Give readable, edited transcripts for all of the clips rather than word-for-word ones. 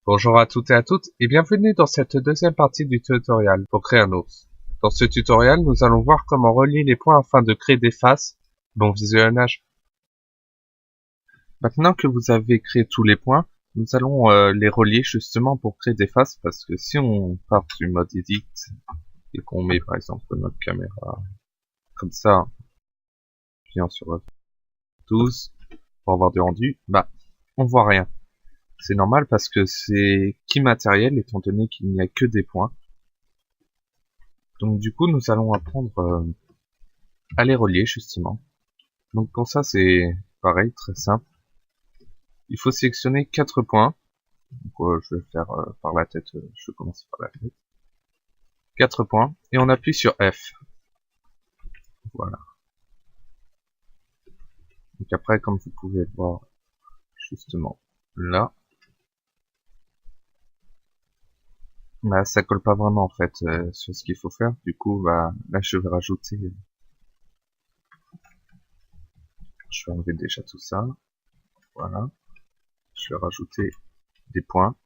Bonjour à toutes et à toutes et bienvenue dans cette deuxième partie du tutoriel pour créer un ours. Dans ce tutoriel, nous allons voir comment relier les points afin de créer des faces. Bon visionnage. Maintenant que vous avez créé tous les points, nous allons les relier justement pour créer des faces parce que si on part du mode edit et qu'on met par exemple notre caméra comme ça, appuyant sur F12 pour avoir du rendu, bah on voit rien. C'est normal parce que c'est immatériel étant donné qu'il n'y a que des points. Donc du coup, nous allons apprendre à les relier justement. Donc pour ça, c'est pareil, très simple. Il faut sélectionner 4 points. Donc, je vais faire par la tête, je vais commencer par la tête. 4 points, et on appuie sur F. Voilà. Donc après, comme vous pouvez le voir justement là, bah, ça colle pas vraiment en fait sur ce qu'il faut faire. Du coup, bah, là je vais rajouter, je vais enlever déjà tout ça. Voilà. Je vais rajouter des points.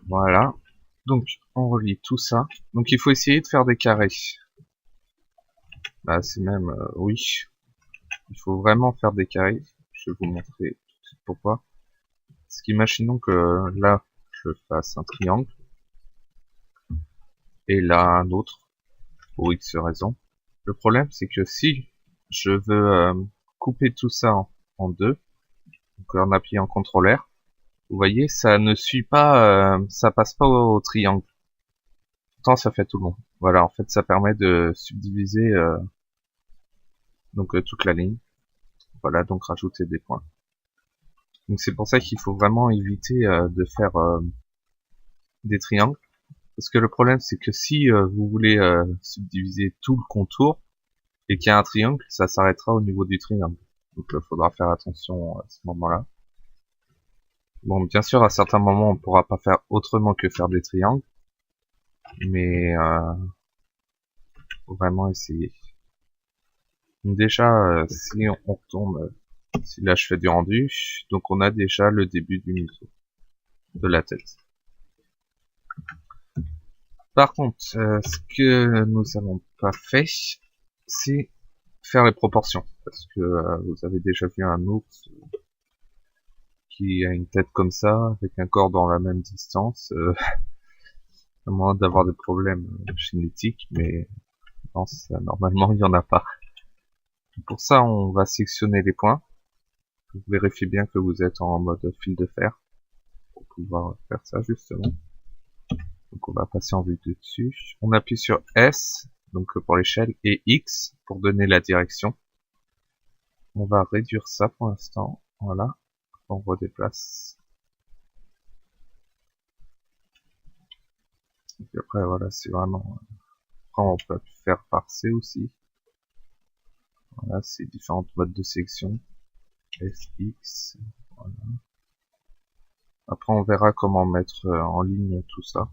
Voilà. Donc, on relie tout ça. Donc, il faut essayer de faire des carrés. Bah, c'est même, oui. Il faut vraiment faire des carrés. Je vais vous montrer tout de suite pourquoi. Parce qu'imaginons que là, je fasse un triangle. Et là, un autre. Pour X raison. Le problème, c'est que si je veux couper tout ça en deux, donc en appuyant CTRL R, vous voyez, ça ne suit pas, ça passe pas au triangle. Pourtant, ça fait tout le long. Voilà, en fait, ça permet de subdiviser donc toute la ligne. Voilà, donc rajouter des points. Donc c'est pour ça qu'il faut vraiment éviter de faire des triangles. Parce que le problème, c'est que si vous voulez subdiviser tout le contour et qu'il y a un triangle, ça s'arrêtera au niveau du triangle. Donc il faudra faire attention à ce moment-là. Bon, bien sûr, à certains moments, on ne pourra pas faire autrement que faire des triangles. Mais faut vraiment essayer. Donc déjà, si on retourne, si là je fais du rendu, donc on a déjà le début du museau, de la tête. Par contre, ce que nous n'avons pas fait, c'est faire les proportions. Parce que vous avez déjà vu un ours qui a une tête comme ça, avec un corps dans la même distance, à moins d'avoir des problèmes génétiques, mais non, ça, normalement il n'y en a pas. Pour ça, on va sectionner les points. Vous vérifiez bien que vous êtes en mode fil de fer pour pouvoir faire ça justement. Donc on va passer en vue de dessus. On appuie sur S, donc pour l'échelle, et X pour donner la direction. On va réduire ça pour l'instant. Voilà. On redéplace. Et puis après, voilà, c'est vraiment... Après, on peut faire par C aussi. Voilà, c'est différentes modes de sélection. S, X. Voilà. Après, on verra comment mettre en ligne tout ça.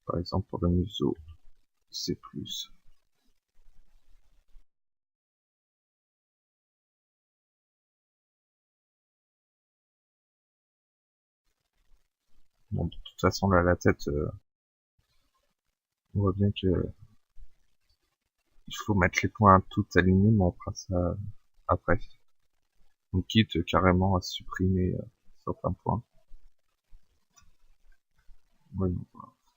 Par exemple, pour le museau, C+. Bon, de toute façon, là, la tête, on voit bien que il faut mettre les points tout alignés, mais on fera ça après. On quitte carrément à supprimer certains points. Ouais,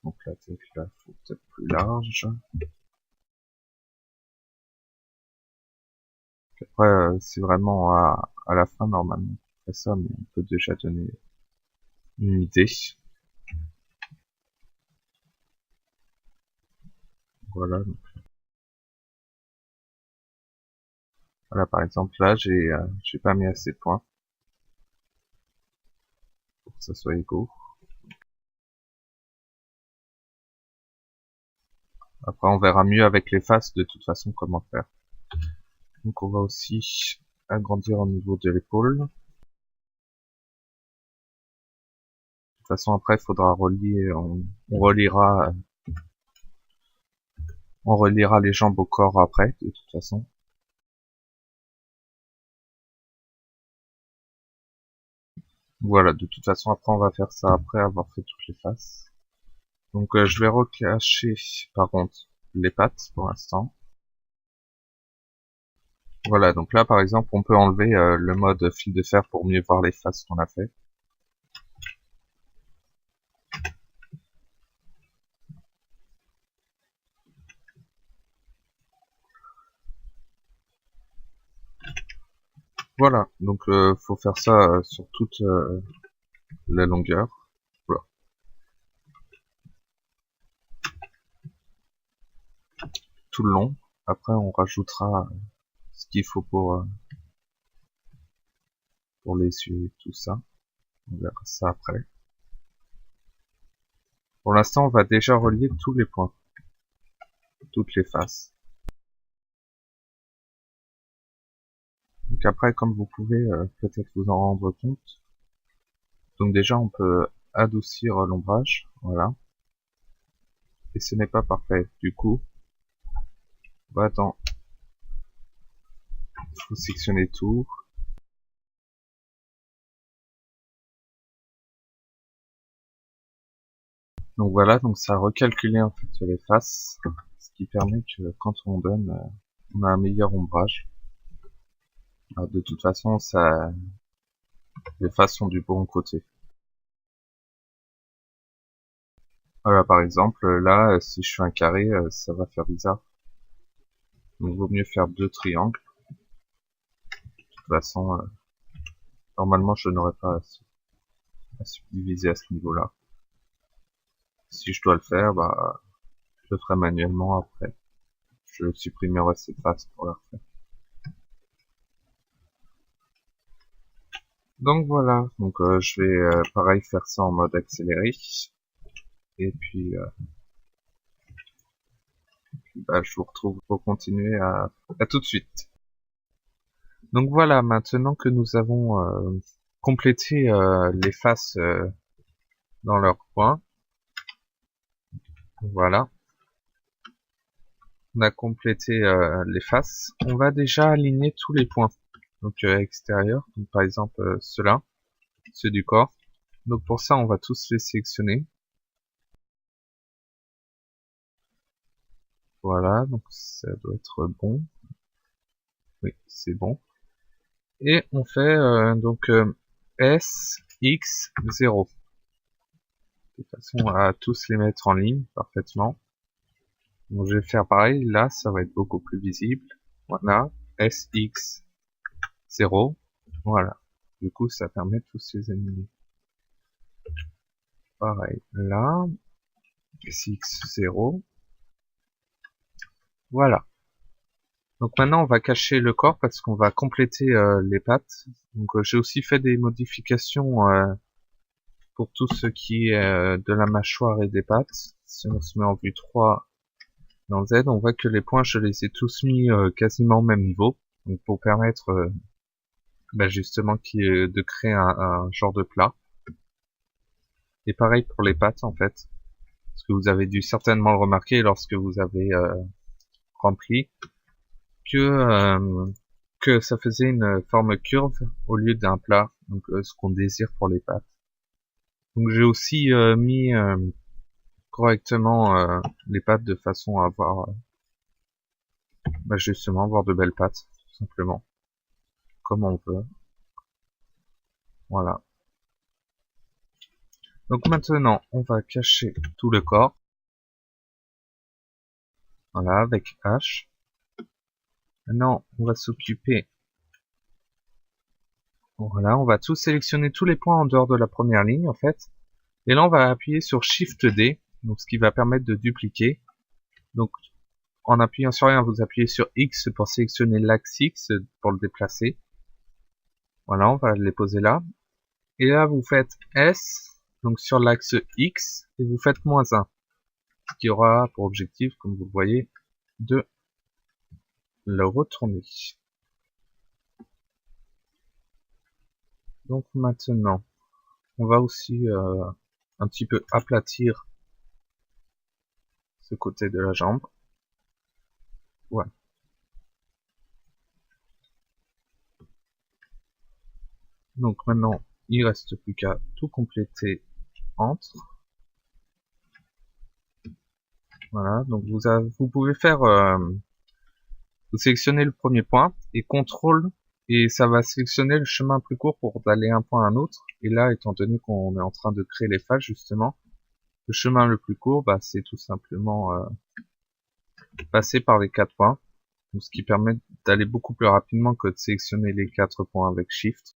donc la tête là, faut peut-être plus large. Après, c'est vraiment à la fin normalement on fait ça, mais on peut déjà donner une idée. Voilà. Donc, voilà, par exemple là, j'ai pas mis assez de points pour que ça soit égaux. Après, on verra mieux avec les faces de toute façon comment faire. Donc, on va aussi agrandir au niveau de l'épaule. façon, après, il faudra relier, on reliera les jambes au corps après, de toute façon. Voilà, de toute façon, après, on va faire ça après avoir fait toutes les faces. Donc, je vais recacher, par contre, les pattes pour l'instant. Voilà, donc là, par exemple, on peut enlever le mode fil de fer pour mieux voir les faces qu'on a fait. Voilà, donc faut faire ça sur toute la longueur. Voilà. Tout le long. Après, on rajoutera ce qu'il faut pour les yeux et tout ça. On verra ça après. Pour l'instant, on va déjà relier tous les points, toutes les faces. Donc après, comme vous pouvez peut-être vous en rendre compte, donc déjà on peut adoucir l'ombrage, voilà. Et ce n'est pas parfait. Du coup, on va faut sectionner tout. Donc voilà, donc ça a recalculé en fait les faces, ce qui permet que quand on donne, on a un meilleur ombrage. Alors, de toute façon, les faces sont du bon côté. Voilà, par exemple, là, si je fais un carré, ça va faire bizarre. Donc, il vaut mieux faire 2 triangles. De toute façon, normalement, je n'aurais pas à subdiviser à ce niveau-là. Si je dois le faire, bah, je le ferai manuellement après. Je supprimerai cette face pour la refaire. Donc voilà, donc je vais pareil faire ça en mode accéléré. Et puis, bah, je vous retrouve pour continuer à tout de suite. Donc voilà, maintenant que nous avons complété les faces dans leur coin, voilà, on a complété les faces, on va déjà aligner tous les points, donc extérieurs, donc par exemple ceux-là, ceux du corps. Donc pour ça, on va tous les sélectionner. Voilà, donc ça doit être bon. Oui, c'est bon. Et on fait donc S, X, 0. De façon à tous les mettre en ligne parfaitement. Donc je vais faire pareil, là ça va être beaucoup plus visible. Voilà, S, X, 0. Voilà. Du coup ça permet de tous les aligner. Pareil, là, S, X, 0. Voilà. Donc maintenant on va cacher le corps parce qu'on va compléter les pattes. Donc j'ai aussi fait des modifications pour tout ce qui est de la mâchoire et des pattes. Si on se met en vue 3 dans Z, on voit que les points je les ai tous mis quasiment au même niveau. Donc pour permettre bah, justement de créer un genre de plat. Et pareil pour les pattes en fait. Parce que vous avez dû certainement le remarquer lorsque vous avez rempli que ça faisait une forme curve au lieu d'un plat, donc ce qu'on désire pour les pâtes. Donc j'ai aussi mis correctement les pâtes de façon à avoir bah, justement avoir de belles pâtes, tout simplement, comme on veut. Voilà. Donc maintenant, on va cacher tout le corps. Voilà, avec H. Maintenant, on va s'occuper. Voilà, on va tout sélectionner tous les points en dehors de la première ligne, en fait. Et là, on va appuyer sur Shift D, donc ce qui va permettre de dupliquer. Donc, en appuyant sur rien, vous appuyez sur X pour sélectionner l'axe X pour le déplacer. Voilà, on va les poser là. Et là, vous faites S, donc sur l'axe X, et vous faites -1. Ce qui aura pour objectif, comme vous le voyez, de le retourner. Donc maintenant, on va aussi un petit peu aplatir ce côté de la jambe. Voilà. Donc maintenant, il reste plus qu'à tout compléter entre. Voilà, donc vous pouvez faire, vous sélectionnez le premier point et contrôle, et ça va sélectionner le chemin plus court pour d'aller d'un point à un autre. Et là, étant donné qu'on est en train de créer les faces justement, le chemin le plus court, bah, c'est tout simplement passer par les 4 points, donc ce qui permet d'aller beaucoup plus rapidement que de sélectionner les 4 points avec Shift.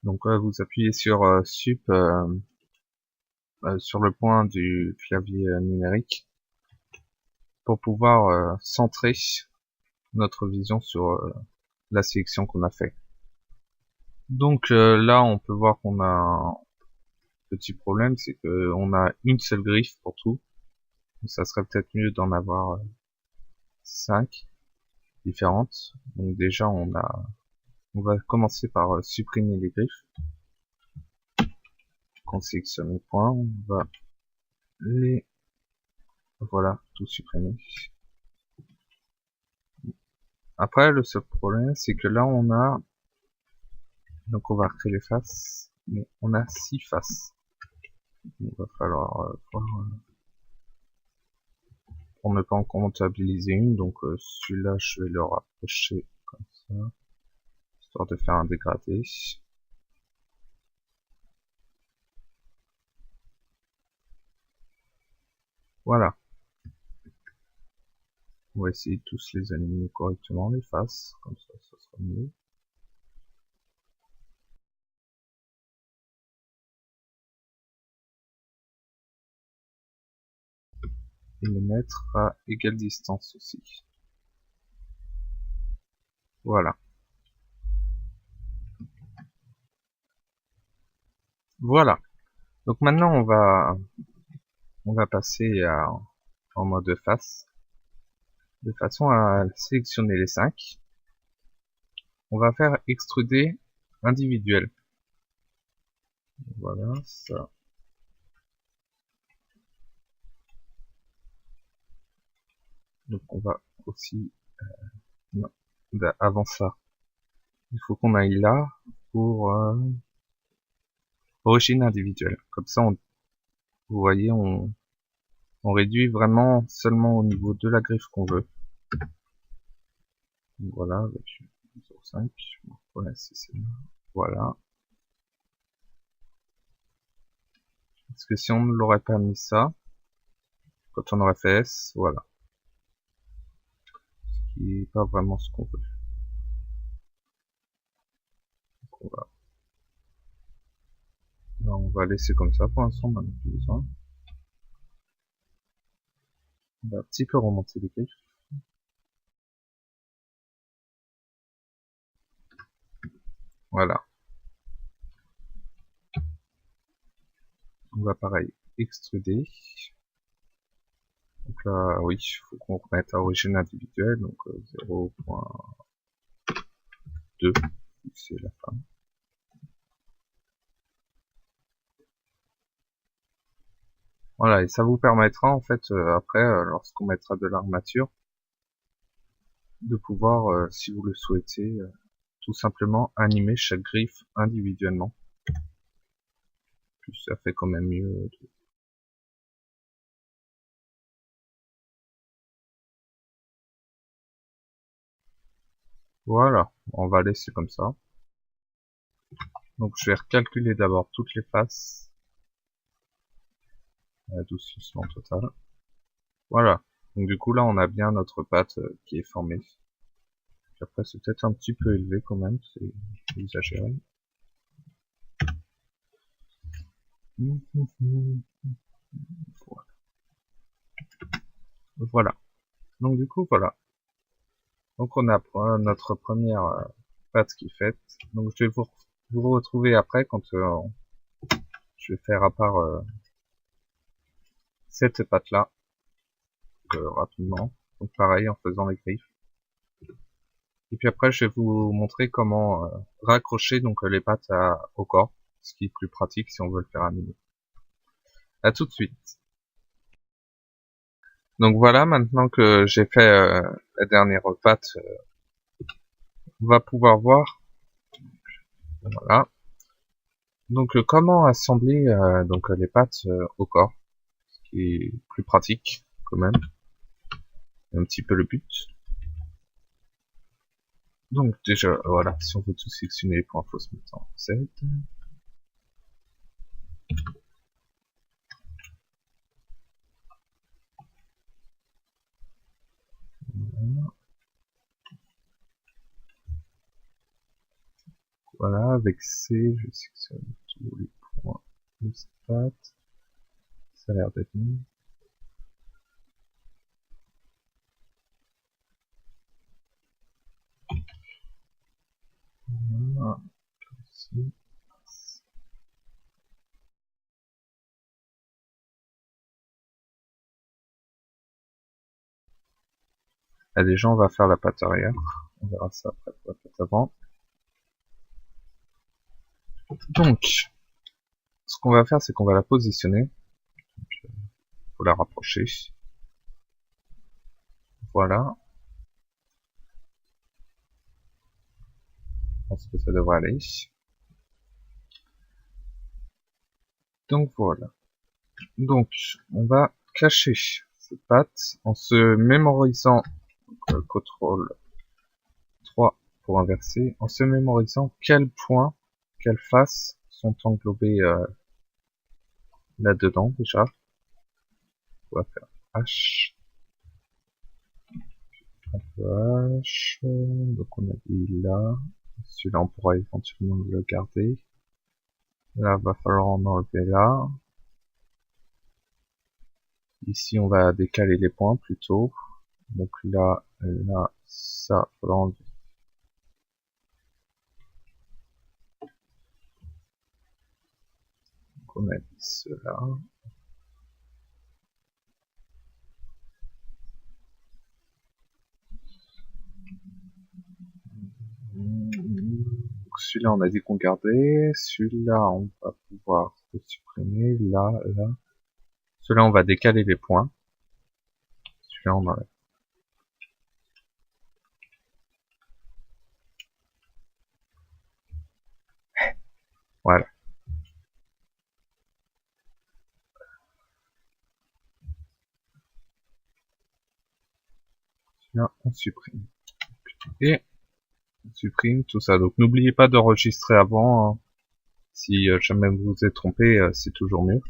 Donc vous appuyez sur Sup sur le point du clavier numérique pour pouvoir centrer notre vision sur la sélection qu'on a fait. Donc là, on peut voir qu'on a un petit problème, c'est que on a une seule griffe pour tout. Donc, ça serait peut-être mieux d'en avoir 5 différentes. Donc déjà, on va commencer par supprimer les griffes. On sélectionne les points, on va les, voilà, tout supprimer. Après, le seul problème, c'est que là, donc on va recréer les faces, mais on a 6 faces. Il va falloir voir, pour ne pas en comptabiliser une, donc celui-là, je vais le rapprocher comme ça, histoire de faire un dégradé. Voilà. On va essayer de tous les aligner correctement, les faces, comme ça sera mieux. Et les mettre à égale distance aussi. Voilà. Voilà. Donc maintenant on va passer en mode face, de façon à sélectionner les 5. On va faire extruder individuel. Voilà, ça. Donc on va aussi, non, avant ça, il faut qu'on aille là pour origine individuelle. Comme ça, vous voyez, on réduit vraiment seulement au niveau de la griffe qu'on veut. Donc voilà, avec 0,5. Voilà, c'est celle-là. Voilà. Parce que si on ne l'aurait pas mis ça, quand on aurait fait S, voilà. Ce qui n'est pas vraiment ce qu'on veut. Donc on va laisser comme ça pour l'instant, on n'en a plus besoin. On va un petit peu remonter les griffes. Voilà. On va pareil extruder. Donc là, oui, il faut qu'on remette à origine individuelle, donc 0.2, c'est la fin. Voilà, et ça vous permettra en fait après, lorsqu'on mettra de l'armature, de pouvoir, si vous le souhaitez, tout simplement animer chaque griffe individuellement. Puis ça fait quand même mieux. Voilà, on va laisser comme ça. Donc je vais recalculer d'abord toutes les faces. 12 en total. Voilà. Donc du coup là on a bien notre pâte qui est formée. Puis après c'est peut-être un petit peu élevé quand même, c'est exagéré. Voilà. Voilà. Donc du coup voilà. Donc on a notre première pâte qui est faite. Donc je vais vous retrouver après quand je vais faire à part cette pâte là rapidement. Donc pareil en faisant les griffes. Et puis après, je vais vous montrer comment raccrocher donc les pattes au corps, ce qui est plus pratique si on veut le faire animer. À tout de suite. Donc voilà, maintenant que j'ai fait la dernière patte, on va pouvoir voir. Voilà. Donc comment assembler donc les pattes au corps, ce qui est plus pratique quand même, un petit peu le but. Donc déjà, voilà, si on veut tout sélectionner les points, il faut se mettre en Z. Voilà, avec C, je sélectionne tous les points de stat. Ça a l'air d'être mieux. Voilà, ici. Là, déjà, on va faire la patte arrière. On verra ça après pour la patte avant. Donc, ce qu'on va faire, c'est qu'on va la positionner. Faut la rapprocher. Voilà. Je pense que ça devrait aller. Donc voilà. Donc, on va cacher cette patte en se mémorisant CTRL 3 pour inverser, en se mémorisant quels points, quelles faces sont englobés là-dedans déjà. On va faire H. H. Donc on a dit là. Celui-là on pourra éventuellement le garder. Là va falloir en enlever là. Ici on va décaler les points plutôt. Donc là, ça, faudra enlever. Donc on a dit cela. Celui-là, on a dit qu'on gardait. Celui-là, on va pouvoir le supprimer. Là, là. Celui-là, on va décaler les points. Celui-là, on enlève. Voilà. Celui-là, on supprime. Et on supprime tout ça. Donc, n'oubliez pas d'enregistrer avant. Hein. Si jamais vous vous êtes trompé, c'est toujours mieux.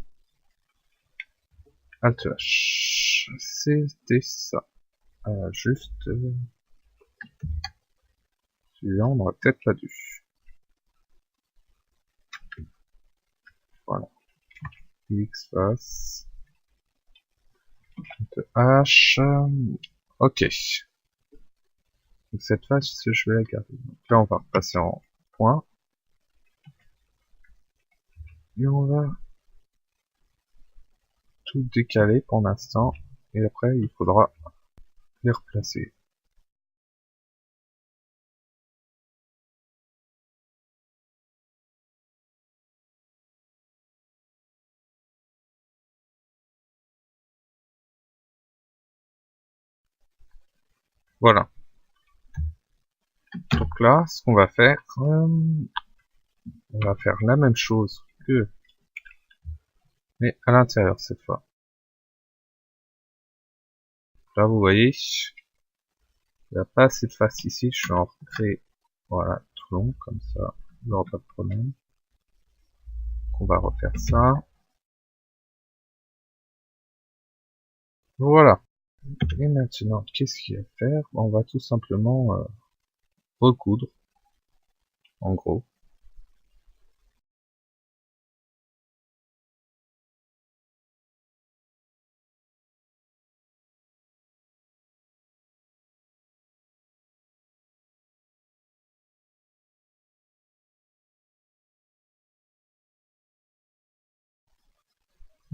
Alt H. C'était ça. Juste... celui-là, on aurait peut-être pas dû. Voilà. X face. H. Ok. Donc cette face, je vais la garder. Donc là, on va repasser en point. Et on va tout décaler pour l'instant. Et après, il faudra les replacer. Voilà. Donc là, ce qu'on va faire, on va faire la même chose que, mais à l'intérieur cette fois. Là, vous voyez, il n'y a pas assez de face ici. Je vais en recréer, voilà, tout long, comme ça, il n'y aura pas de problème. Donc, on va refaire ça. Voilà. Et maintenant, qu'est-ce qu'il y a à faire? On va tout simplement recoudre, en gros.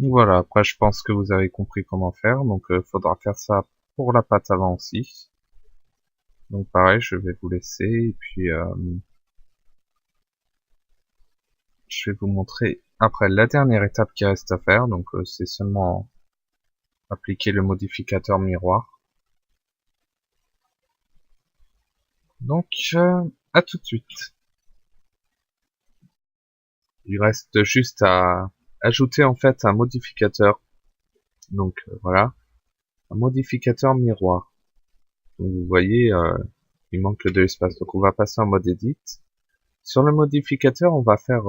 Voilà, après je pense que vous avez compris comment faire, donc faudra faire ça pour la patte avant aussi. Donc pareil, je vais vous laisser et puis je vais vous montrer après la dernière étape qui reste à faire. Donc c'est seulement appliquer le modificateur miroir. Donc à tout de suite. Il reste juste à ajouter en fait un modificateur. Donc voilà, un modificateur miroir. Donc, vous voyez, il manque de l'espace. Donc on va passer en mode edit. Sur le modificateur, on va faire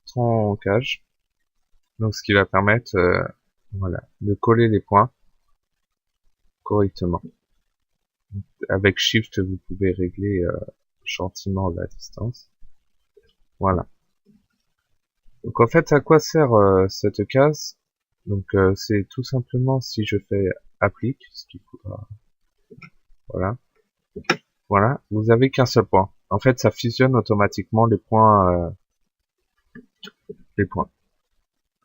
trancage. Donc ce qui va permettre voilà, de coller les points correctement. Avec Shift, vous pouvez régler gentiment la distance. Voilà. Donc en fait, à quoi sert cette case? Donc c'est tout simplement si je fais applique, ce qu'il faudra. Voilà. Voilà. Vous avez qu'un seul point. En fait, ça fusionne automatiquement les points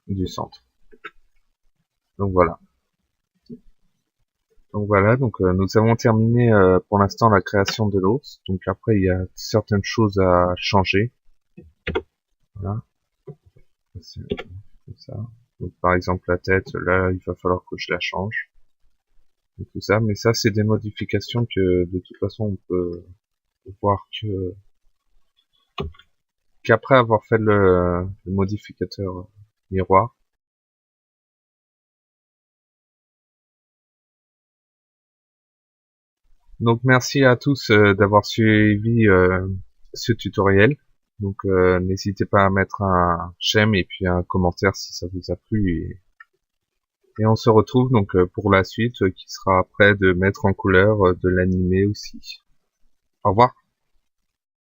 du centre. Donc voilà. Donc voilà. Donc nous avons terminé pour l'instant la création de l'ours. Donc après, il y a certaines choses à changer. Voilà. C'est comme ça. Donc, par exemple, la tête, là, il va falloir que je la change. Et tout ça. Mais ça, c'est des modifications que, de toute façon, on peut voir qu'après avoir fait le modificateur miroir. Donc, merci à tous d'avoir suivi ce tutoriel. Donc, n'hésitez pas à mettre un j'aime et puis un commentaire si ça vous a plu. Et on se retrouve donc pour la suite qui sera après de mettre en couleur de l'animé aussi. Au revoir.